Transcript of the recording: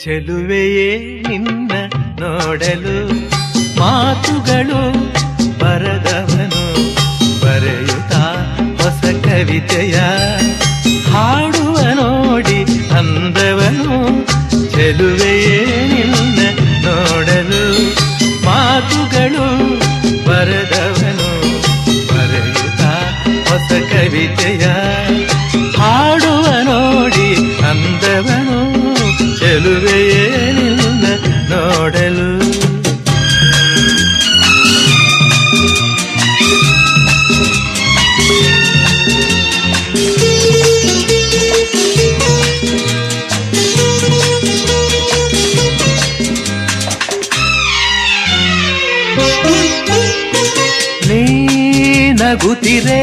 ಚೆಲುವೆಯೇ ನಿನ್ನ ನೋಡಲು ಮಾತುಗಳು ಬರದವನು ಬರೆಯುತ್ತಾ ಹೊಸ ಕವಿತೆಯ ಹಾಡುವ ನೋಡಿ ಅಂದವನು. ಚೆಲುವೆಯೇ ನಿನ್ನ ನೋಡಲು ಮಾತುಗಳು ಬರದವನು ಬರೆಯುತ್ತಾ ಹೊಸ ಕವಿತೆಯ ಹಾಡುವ ನೋಡಿ ಅಂದವನು. ಚೆಲುವೆಯೇ ನಿನ್ನ ನೋಡಲು ನೀ ನಗುತ್ತಿರೆ